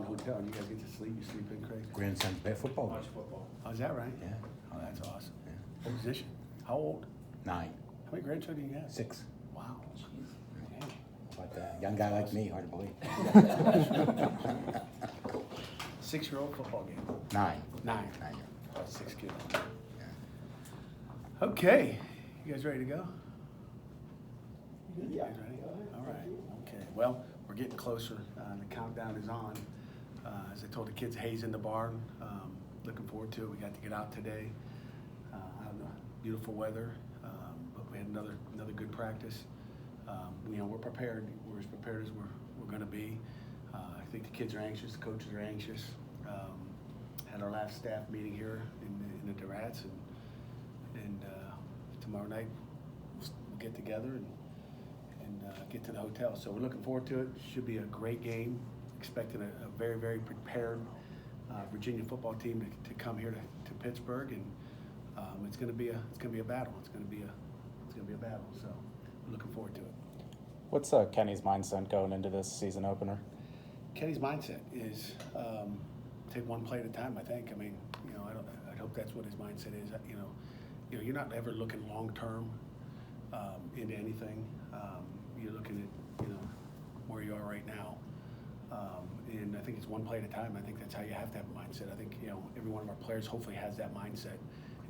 hotel and you guys get to sleep. You sleep in crazy. Grandson's play football. Watch football. Oh, is that right? Yeah. Oh, that's awesome. Yeah. What position? How old? 9. How many grandchildren do you have? 6. Wow. Dang. But a young guy like me, hard to believe. 6-year-old football game. 9. 9. 9. Oh, 6 kids. Okay. You guys ready to go? You guys ready? All right. Okay. Well, we're getting closer. The countdown is on. As I told the kids, hay's in the barn. Looking forward to it. We got to get out today. Out in the beautiful weather, but we had another good practice. We're prepared. We're as prepared as we're going to be. I think the kids are anxious. The coaches are anxious. Had our last staff meeting here in the Durats, and tomorrow night we'll get together and get to the hotel. So we're looking forward to it. Should be a great game. Expecting a very, very prepared Virginia football team to come here to Pittsburgh, and it's going to be a battle. It's going to be a battle. So we're looking forward to it. What's Kenny's mindset going into this season opener? Kenny's mindset is take one play at a time. I think. I mean, I hope that's what his mindset is. You're not ever looking long term into anything. You're looking at where you are right now. And I think it's one play at a time. I think that's how you have to have a mindset. I think every one of our players hopefully has that mindset.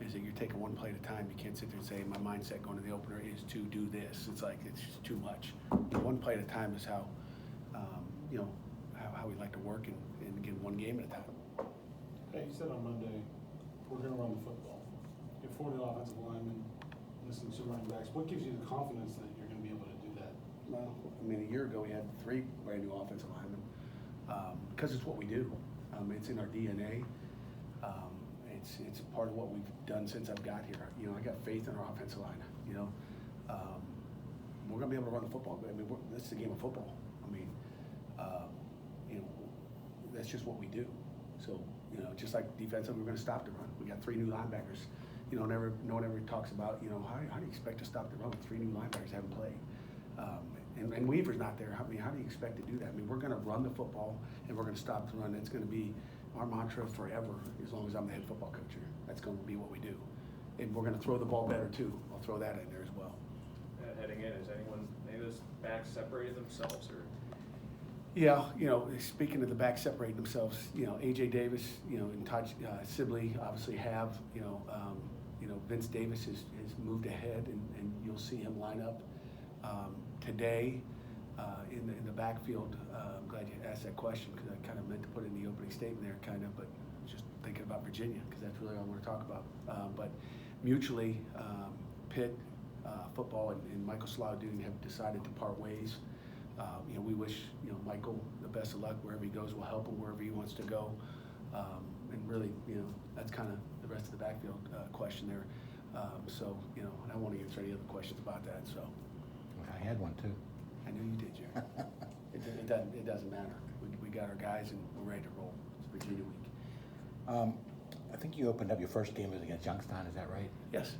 Is that you're taking one play at a time. You can't sit there and say my mindset going to the opener is to do this. It's like it's just too much. One play at a time is how how we like to work and get one game at a time. Hey, you said on Monday we're going to run the football. You have 40 offensive linemen, missing 2 running backs. What gives you the confidence that you're going to be able to do that? Well, I mean, a year ago we had 3 brand new offensive linemen because it's what we do. It's in our DNA. It's part of what we've done since I've got here. I got faith in our offensive line. We're going to be able to run the football. I mean, this is a game of football. I mean, that's just what we do. So, just like defensively, we're going to stop the run. We got 3 new linebackers. No one ever talks about, how do you expect to stop the run with 3 new linebackers haven't played? And Weaver's not there. I mean, how do you expect to do that? I mean, we're going to run the football and we're going to stop the run. It's going to be our mantra forever as long as I'm the head football coach here. That's going to be what we do. And we're going to throw the ball better too. I'll throw that in there as well. Heading in, has any of those backs separated themselves, or? Yeah, speaking of the backs separating themselves, A.J. Davis, and Todd Sibley obviously have, Vince Davis has moved ahead, and you'll see him line up today in the backfield. I'm glad you asked that question because I kind of meant to put it in the opening statement there, but just thinking about Virginia because that's really all I want to talk about. But mutually, Pitt football and Michael Slaudoon have decided to part ways. We wish Michael the best of luck wherever he goes. We'll help him wherever he wants to go. And really, that's kind of the rest of the backfield question there. So, I won't answer any other questions about that. So, I had one too. I knew you did, Jerry. It doesn't matter. We got our guys and we're ready to roll. It's Virginia week. I think you opened up your first game was against Youngstown. Is that right? Yes.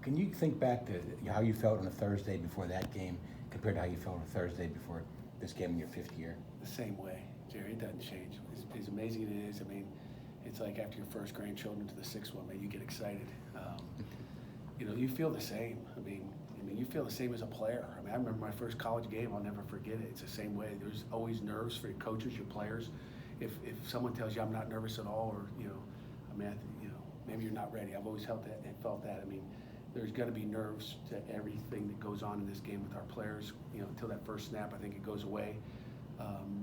Can you think back to how you felt on the Thursday before that game compared to how you felt on the Thursday before this game in your 5th year? The same way, Jerry. It doesn't change. As amazing as it is, I mean, it's like after your first grandchildren to the 6th one, man, you get excited. You feel the same. I mean, you feel the same as a player. I mean, I remember my first college game. I'll never forget it. It's the same way. There's always nerves for your coaches, your players. If someone tells you I'm not nervous at all, or maybe you're not ready. I've always felt that. I mean, there's going to be nerves to everything that goes on in this game with our players. Until that first snap, I think it goes away.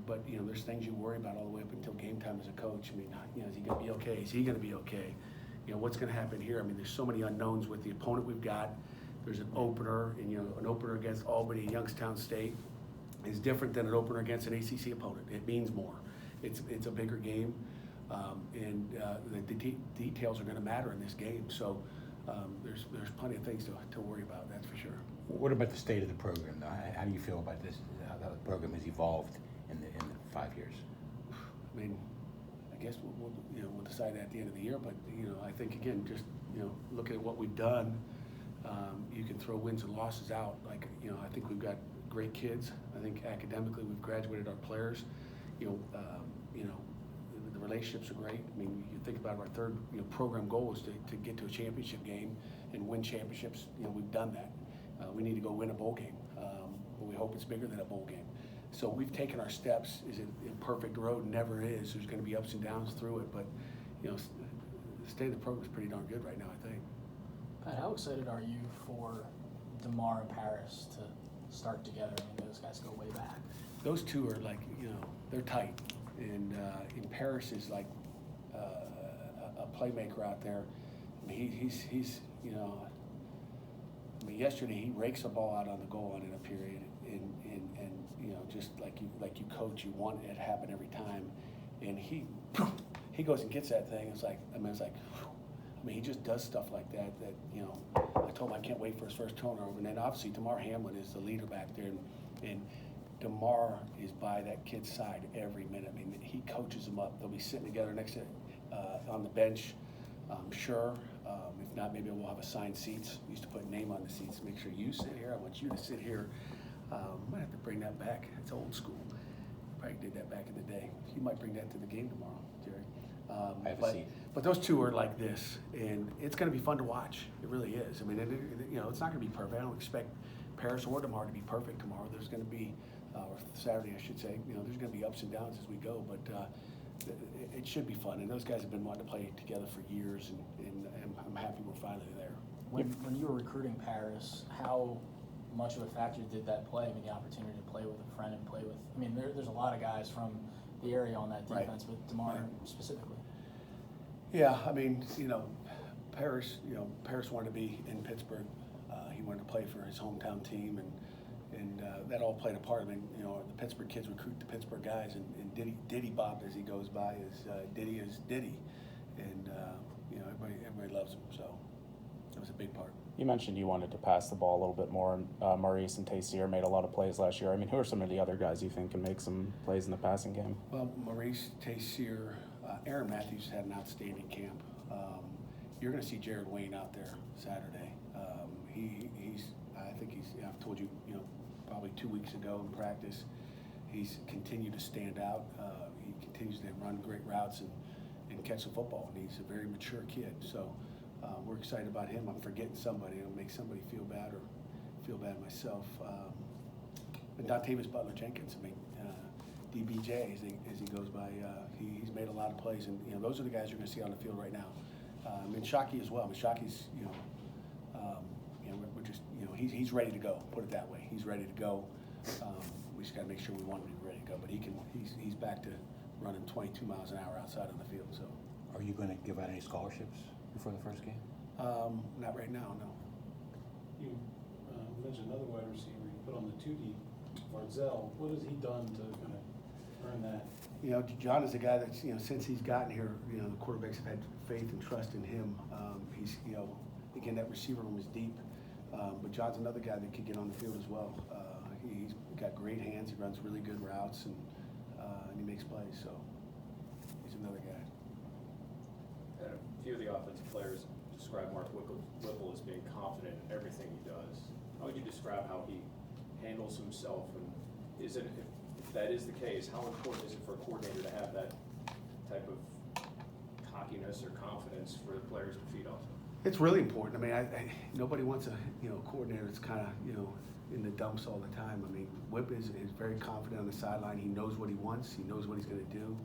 But there's things you worry about all the way up until game time as a coach. I mean, is he going to be okay? Is he going to be okay? What's going to happen here? I mean, there's so many unknowns with the opponent we've got. There's an opener, and an opener against Albany and Youngstown State is different than an opener against an ACC opponent. It means more. It's a bigger game, and the details are going to matter in this game. So there's plenty of things to worry about. That's for sure. What about the state of the program, though? How do you feel about this? How the program has evolved in the 5 years? I mean, I guess we'll decide that at the end of the year. But I think again, just looking at what we've done, you can throw wins and losses out. Like I think we've got great kids. I think academically we've graduated our players. relationships are great. I mean, you think about our third, program goal is to get to a championship game and win championships. We've done that. We need to go win a bowl game. But we hope it's bigger than a bowl game. So we've taken our steps. Is it a perfect road? Never is. There's going to be ups and downs through it, but the state of the program is pretty darn good right now, I think. Pat, how excited are you for DeMar and Paris to start together? I mean, those guys go way back. Those two are like, they're tight. And Paris is like a playmaker out there. I mean, he's yesterday he rakes a ball out on the goal line in a period, and just like you coach, you want it to happen every time, and he goes and gets that thing. It's like, he just does stuff like that. I told him I can't wait for his first turnover, and then obviously DeMar Hamlin is the leader back there, and DeMar is by that kid's side every minute. I mean, he coaches them up. They'll be sitting together next to on the bench. Sure. If not, maybe we'll have assigned seats. We used to put a name on the seats. Make sure you sit here. I want you to sit here. Might have to bring that back. It's old school. Probably did that back in the day. You might bring that to the game tomorrow, Jerry. I have a seat. But those two are like this, and it's going to be fun to watch. It really is. I mean, it's not going to be perfect. I don't expect Paris or DeMar to be perfect tomorrow. There's going to be, or Saturday, I should say. There's going to be ups and downs as we go, but it should be fun. And those guys have been wanting to play together for years, and I'm happy we're finally there. When you were recruiting Paris, how much of a factor did that play? I mean, the opportunity to play with a friend and play with. I mean, there's a lot of guys from the area on that defense, Right. but DeMar Right. specifically. Yeah, I mean, Paris wanted to be in Pittsburgh. He wanted to play for his hometown team, and that all played a part. I mean, the Pittsburgh kids recruit the Pittsburgh guys, and Diddy Bob, as he goes by, is Diddy, and everybody loves him. So that was a big part. You mentioned you wanted to pass the ball a little bit more, and Maurice and Tayseer made a lot of plays last year. I mean, who are some of the other guys you think can make some plays in the passing game? Well, Maurice, Tayseer, Aaron Matthews had an outstanding camp. You're going to see Jared Wayne out there Saturday. I've told you, probably 2 weeks ago in practice, he's continued to stand out. He continues to run great routes and catch the football, and he's a very mature kid. So we're excited about him. I'm forgetting somebody. I'll make somebody feel bad or feel bad myself. And Dontavius Butler-Jenkins, DBJ, as he goes by, he's made a lot of plays, and those are the guys you're going to see on the field right now. And Shockey as well. Shockey's, we're just, he's ready to go. Put it that way. He's ready to go. We just got to make sure we want him to be ready to go. But he's back to running 22 miles an hour outside on the field. So. Are you going to give out any scholarships before the first game? Not right now, no. You mentioned another wide receiver you put on the 2D, Barzell. What has he done to kind of earn that? John is a guy that's, since he's gotten here, the quarterbacks have had faith and trust in him. He's, again, that receiver room is deep. But John's another guy that could get on the field as well. He's got great hands. He runs really good routes, and he makes plays. So he's another guy. A few of the offensive players describe Mark Whipple as being confident in everything he does. How would you describe how he handles himself? And if that is the case, how important is it for a coordinator to have that type of cockiness or confidence for the players to feed off? It's really important. Nobody wants a coordinator that's kind of in the dumps all the time. Whip is very confident on the sideline. He knows what he wants. He knows what he's going to do.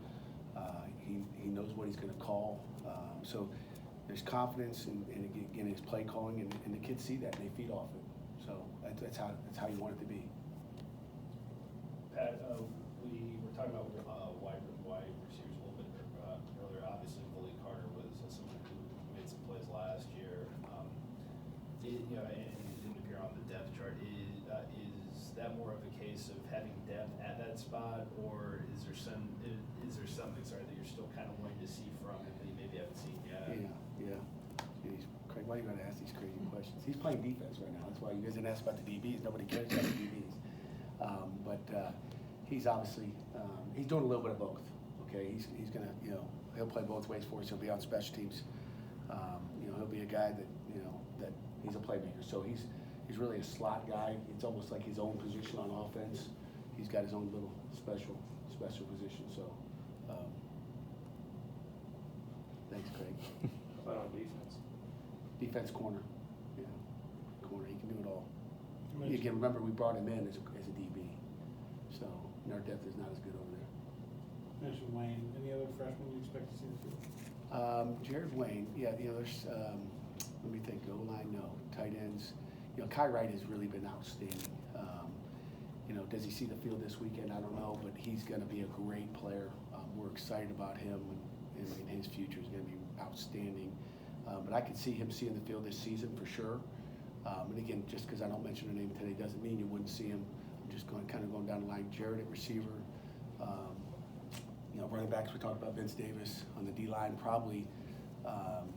He knows what he's going to call. So there's confidence in his play calling, and the kids see that and they feed off it. So that's how you want it to be. Pat, we were talking about wide receivers a little bit earlier. Obviously, Willie Carter was someone who made some plays last year. And he didn't appear on the depth chart. Is that more of a case of having depth at that spot, or is there something that you're still kind of wanting to see from him that you maybe haven't seen yet? Yeah. Craig, why are you going to ask these crazy questions? He's playing defense right now. That's why you guys didn't ask about the DBs. Nobody cares about the DBs. But he's obviously he's doing a little bit of both. Okay, he's gonna he'll play both ways for us. He'll be on special teams. He'll be a guy that that he's a playmaker. So he's really a slot guy. It's almost like his own position on offense. He's got his own little special position. So Thanks, Craig. How about on defense? Defense corner, yeah, corner, he can do it all. You mentioned- Again, remember, we brought him in as a DB, so our depth is not as good over there. You mentioned Wayne, any other freshmen you expect to see in the field? Jared Wayne, yeah, there's, let me think, O-line, no, tight ends. Kai Wright has really been outstanding. Does he see the field this weekend? I don't know, but he's gonna be a great player. We're excited about him, and his future is gonna be outstanding. But I could see him seeing the field this season for sure. And again, just because I don't mention a name today doesn't mean you wouldn't see him. I'm just going down the line. Jared at receiver. Running backs, we talked about Vince Davis. On the D-line, probably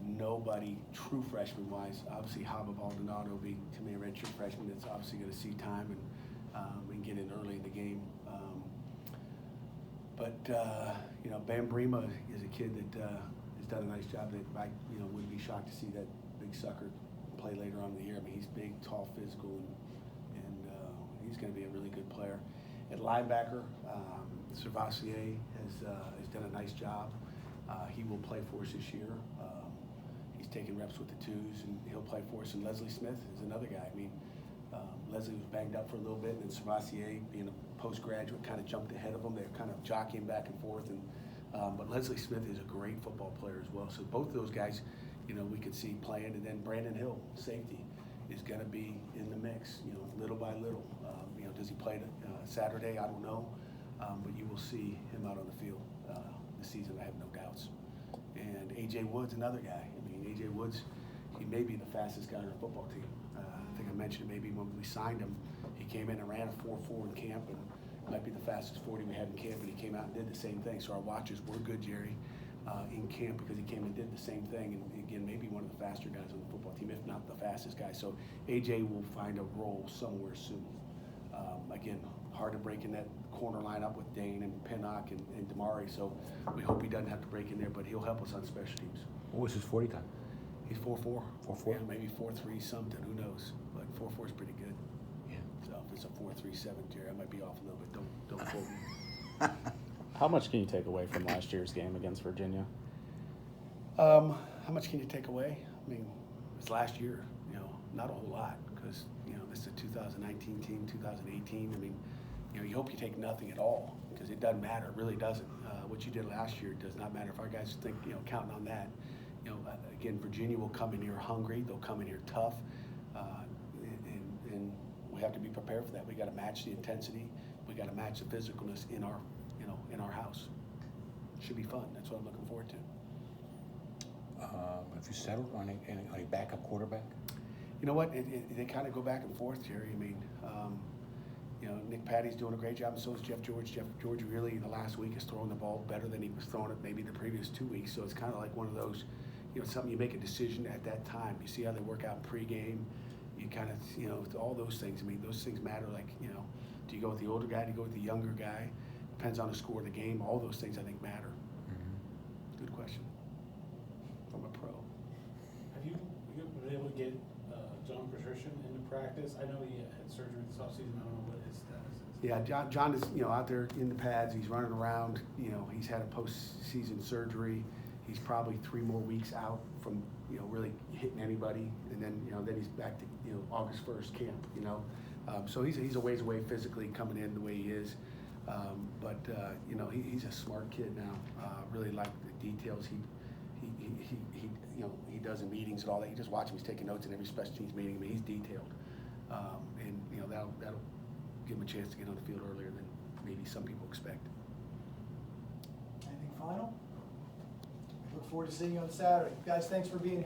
nobody true freshman-wise. Obviously, Haba Baldonado will be, to me, a redshirt freshman that's obviously going to see time and get in early in the game. Bam Brema is a kid that has done a nice job. That I, wouldn't be shocked to see that big sucker play later on in the year. I mean, he's big, tall, physical, and he's going to be a really good player. At linebacker, Servassier has done a nice job. He will play for us this year. He's taking reps with the twos, and he'll play for us. And Leslie Smith is another guy. I mean, Leslie was banged up for a little bit, and then Servassier, being a postgraduate, kind of jumped ahead of him. They're kind of jockeying back and forth. But Leslie Smith is a great football player as well. So both of those guys, we could see playing. And then Brandon Hill, safety, is going to be in the mix, little by little. Does he play Saturday? I don't know. But you will see him out on the field this season, I have no doubts. And A.J. Wood's another guy. I mean, A.J. Wood's, he may be the fastest guy on our football team. I think I mentioned maybe when we signed him, he came in and ran a 4.4 in camp, and might be the fastest 40 we had in camp, and he came out and did the same thing. So our watches were good, Jerry, in camp, because he came and did the same thing. And again, maybe one of the faster guys on the football team, if not the fastest guy. So A.J. will find a role somewhere soon. Again, hard to break in that corner lineup with Dane and Pinnock and Damari, so we hope he doesn't have to break in there, but he'll help us on special teams. What was his 40 time? He's 4.4. 4.4? Yeah, maybe 4.3 something, who knows? But 4.4 is pretty good. Yeah. So if it's a 4.37, Jerry, I might be off a little bit. Don't quote me. How much can you take away from last year's game against Virginia? How much can you take away? I mean, it was last year, not a whole lot, because, this is a 2019 team, 2018. I mean, you hope you take nothing at all, because it doesn't matter. It really doesn't. What you did last year does not matter. If our guys think, counting on that, again, Virginia will come in here hungry. They'll come in here tough, and we have to be prepared for that. We got to match the intensity. We got to match the physicalness in our house. Should be fun. That's what I'm looking forward to. Have you settled on a backup quarterback? You know what? They kind of go back and forth, Jerry. I mean, Nick Patty's doing a great job, and so is Jeff George. Jeff George really, in the last week, is throwing the ball better than he was throwing it maybe the previous 2 weeks. So it's kind of like one of those, something you make a decision at that time. You see how they work out pregame. You kind of, all those things. I mean, those things matter. Like, do you go with the older guy? Do you go with the younger guy? Depends on the score of the game. All those things, I think, matter. Mm-hmm. Good question. From a pro. Have you been able to get John Patrician into practice? I know he had surgery this offseason. I don't know what his status is. Yeah, John is out there in the pads. He's running around. He's had a postseason surgery. He's probably 3 more weeks out from really hitting anybody, and then then he's back to August 1st camp. So he's a ways away physically coming in the way he is. But he's a smart kid now. Really like the details he does in meetings and all that. You just watch him. He's taking notes in every special teams meeting. I mean, he's detailed, and that'll give him a chance to get on the field earlier than maybe some people expect. Anything final? Look forward to seeing you on Saturday. Guys, thanks for being here.